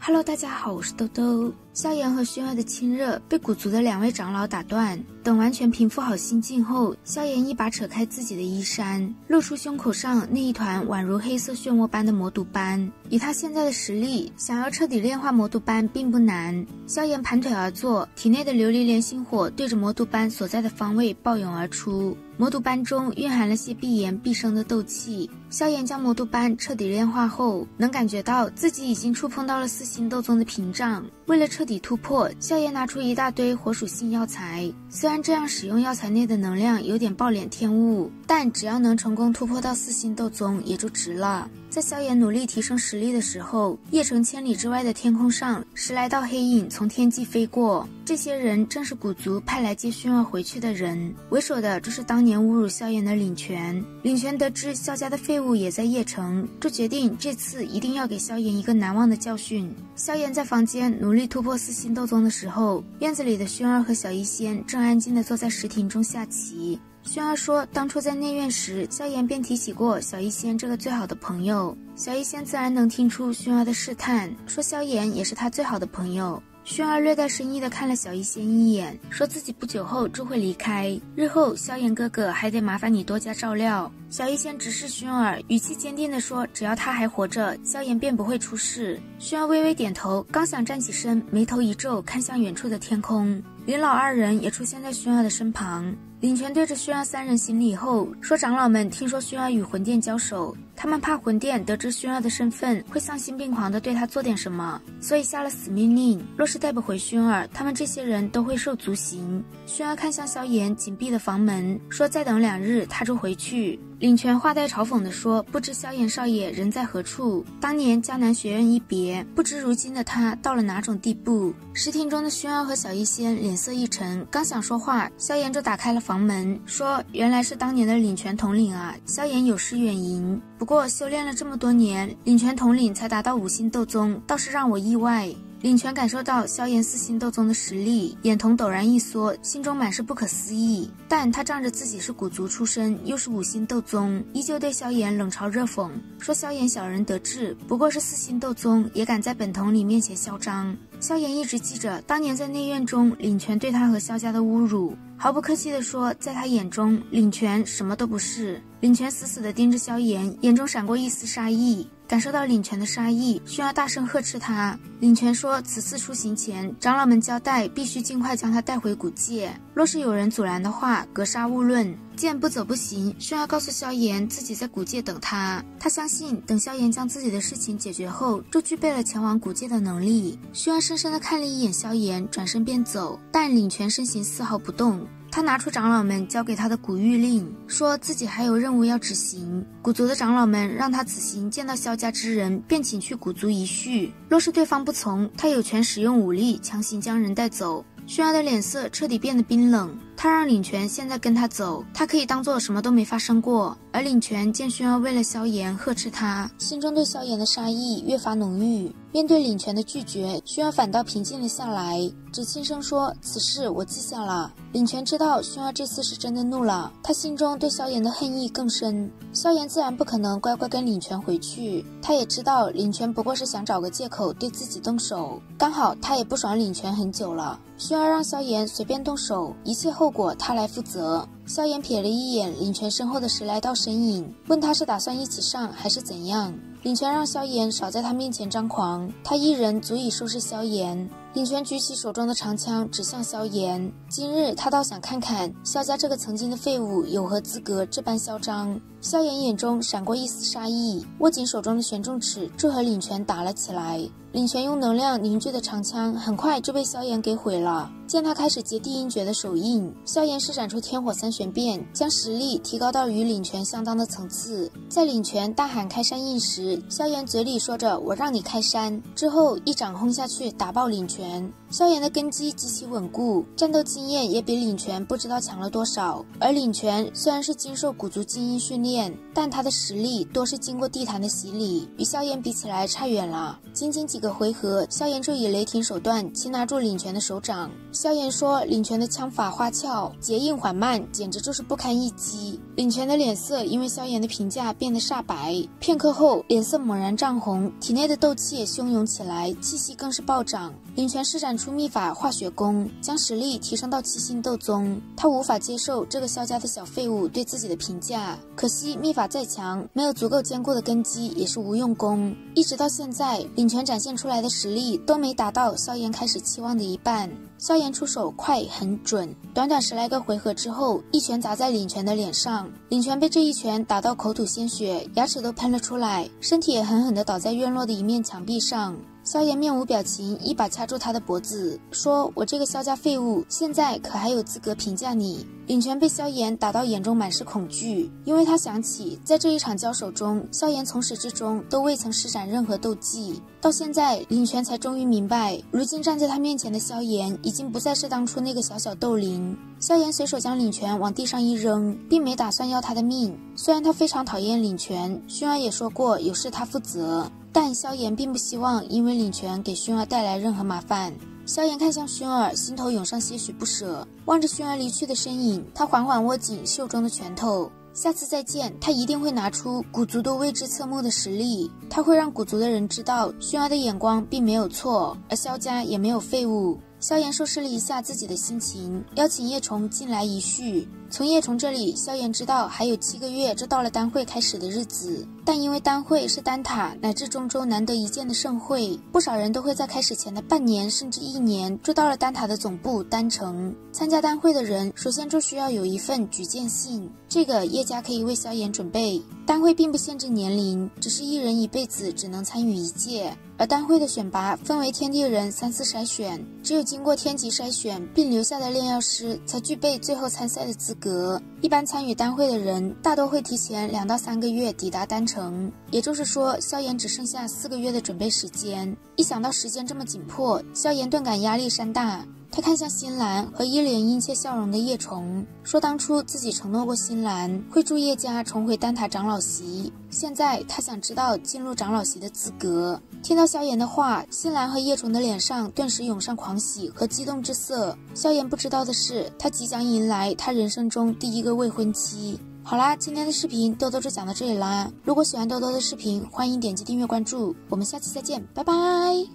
Hello， 大家好，我是豆豆。萧炎和薰儿的亲热被古族的2位长老打断，等完全平复好心境后，萧炎一把扯开自己的衣衫，露出胸口上那一团宛如黑色漩涡般的魔毒斑。以他现在的实力，想要彻底炼化魔毒斑并不难。萧炎盘腿而坐，体内的琉璃莲心火对着魔毒斑所在的方位暴涌而出。魔毒斑中蕴含了些必炎必生的斗气，萧炎将魔毒斑彻底炼化后，能感觉到自己已经触碰到了4星斗宗的屏障。为了彻底突破，萧炎拿出一大堆火属性药材，虽然这样使用药材内的能量有点暴敛天物，但只要能成功突破到4星斗宗也就值了。在萧炎努力提升实力的时候，邺城千里之外的天空上10来道黑影从天际飞过，这些人正是古族派来接薰儿回去的人。为首的就是当年侮辱萧炎的领权。领权得知萧家的废物也在邺城，就决定这次一定要给萧炎一个难忘的教训。萧炎在房间努力突破4星斗宗的时候，院子里的薰儿和小医仙正安静地坐在石亭中下棋。薰儿说，当初在内院时，萧炎便提起过小医仙这个最好的朋友。小医仙自然能听出薰儿的试探，说萧炎也是他最好的朋友。薰儿略带深意地看了小医仙一眼，说自己不久后就会离开，日后萧炎哥哥还得麻烦你多加照料。小医仙直视薰儿，语气坚定地说，只要他还活着，萧炎便不会出事。薰儿微微点头，刚想站起身，眉头一皱，看向远处的天空。林老2人也出现在薰儿的身旁。领权对着薰儿3人行礼后说，长老们听说薰儿与魂殿交手，他们怕魂殿得知薰儿的身份会丧心病狂地对他做点什么，所以下了死命令，若是带不回薰儿，他们这些人都会受族刑。薰儿看向萧炎紧闭的房门，说再等2日他就回去。领权话带嘲讽地说，不知萧炎少爷人在何处，当年江南学院一别，不知如今的他到了哪种地步。石亭中的薰儿和小医仙脸色一沉，刚想说话，萧炎就打开了房门，说原来是当年的领权统领啊，萧炎有失远迎，不过修炼了这么多年，领权统领才达到5星斗宗，倒是让我意外。领权感受到萧炎4星斗宗的实力，眼瞳陡然一缩，心中满是不可思议。但他仗着自己是古族出身，又是5星斗宗，依旧对萧炎冷嘲热讽，说萧炎小人得志，不过是4星斗宗，也敢在本统领面前嚣张。萧炎一直记着当年在内院中领权对他和萧家的侮辱，毫不客气地说，在他眼中领权什么都不是。领权死死地盯着萧炎，眼中闪过一丝杀意。感受到领权的杀意，薰儿大声呵斥他。领权说，此次出行前，长老们交代必须尽快将他带回古界，若是有人阻拦的话，格杀勿论。既然不走不行，薰儿告诉萧炎自己在古界等他，他相信等萧炎将自己的事情解决后，就具备了前往古界的能力。薰儿深深地看了一眼萧炎，转身便走，但领权身形丝毫不动。他拿出长老们交给他的古谕令，说自己还有任务要执行。古族的长老们让他此行见到萧家之人，便请去古族一叙，若是对方不从，他有权使用武力强行将人带走。薰儿的脸色彻底变得冰冷，他让领权现在跟他走，他可以当做什么都没发生过。而领权见薰儿为了萧炎呵斥他，心中对萧炎的杀意越发浓郁。面对领权的拒绝，薰儿反倒平静了下来，只轻声说，此事我记下了。领权知道薰儿这次是真的怒了，他心中对萧炎的恨意更深。萧炎自然不可能乖乖跟领权回去，他也知道领权不过是想找个借口对自己动手，刚好他也不爽领权很久了。薰儿让萧炎随便动手，一切后果他来负责。萧炎瞥了一眼领权身后的10来道身影，问他是打算一起上还是怎样。领权让萧炎少在他面前张狂，他一人足以收拾萧炎。领权举起手中的长枪指向萧炎，今日他倒想看看萧家这个曾经的废物有何资格这般嚣张。萧炎眼中闪过一丝杀意，握紧手中的玄重尺就和领权打了起来。领权用能量凝聚的长枪很快就被萧炎给毁了。见他开始结地阴诀的手印，萧炎施展出天火3玄变，将实力提高到与领权相当的层次。在领权大喊开山印时，萧炎嘴里说着我让你开山，之后一掌轰下去打爆领权。萧炎的根基极其稳固，战斗经验也比领权不知道强了多少。而领权虽然是经受古族精英训练，但他的实力多是经过地坛的洗礼，与萧炎比起来差远了。仅仅几几个回合，萧炎就以雷霆手段擒拿住领权的手掌。萧炎说领权的枪法花俏，结印缓慢，简直就是不堪一击。领权的脸色因为萧炎的评价变得煞白，片刻后脸色猛然涨红，体内的斗气也汹涌起来，气息更是暴涨。领权施展出秘法化血功，将实力提升到七星斗宗。他无法接受这个萧家的小废物对自己的评价，可惜秘法再强，没有足够坚固的根基也是无用功。一直到现在，领权展现出来的实力都没达到萧炎开始期望的一半。萧炎出手快很准，短短10来个回合之后，一拳砸在领权的脸上，领权被这一拳打到口吐鲜血，牙齿都喷了出来，身体也狠狠地倒在院落的一面墙壁上。萧炎面无表情，一把掐住他的脖子，说：“我这个萧家废物，现在可还有资格评价你？”领权被萧炎打到眼中满是恐惧，因为他想起在这一场交手中，萧炎从始至终都未曾施展任何斗技。到现在，领权才终于明白，如今站在他面前的萧炎已经不再是当初那个小小斗灵。萧炎随手将领权往地上一扔，并没打算要他的命。虽然他非常讨厌领权，薰儿也说过有事他负责，但萧炎并不希望因为领权给薰儿带来任何麻烦。萧炎看向薰儿，心头涌上些许不舍，望着薰儿离去的身影，他缓缓握紧袖中的拳头。下次再见，他一定会拿出古族都为之侧目的实力，他会让古族的人知道薰儿的眼光并没有错，而萧家也没有废物。萧炎收拾了一下自己的心情，邀请叶虫进来一叙。从叶虫这里，萧炎知道还有7个月就到了丹会开始的日子，但因为丹会是丹塔乃至中州难得一见的盛会，不少人都会在开始前的半年甚至1年就到了丹塔的总部丹城。参加丹会的人首先就需要有一份举荐信，这个叶家可以为萧炎准备。丹会并不限制年龄，只是一人一辈子只能参与1届。而丹会的选拔分为天地人3次筛选，只有经过天级筛选并留下的炼药师才具备最后参赛的资格。一般参与丹会的人大多会提前2到3个月抵达丹城，也就是说萧炎只剩下4个月的准备时间。一想到时间这么紧迫，萧炎顿感压力山大。他看向新兰和一脸殷切笑容的叶虫，说当初自己承诺过新兰会助叶家重回丹塔长老席，现在他想知道进入长老席的资格。听到萧炎的话，新兰和叶虫的脸上顿时涌上狂喜和激动之色。萧炎不知道的是，他即将迎来他人生中第1个未婚妻。好啦，今天的视频豆豆就讲到这里啦。如果喜欢豆豆的视频，欢迎点击订阅关注，我们下期再见，拜拜。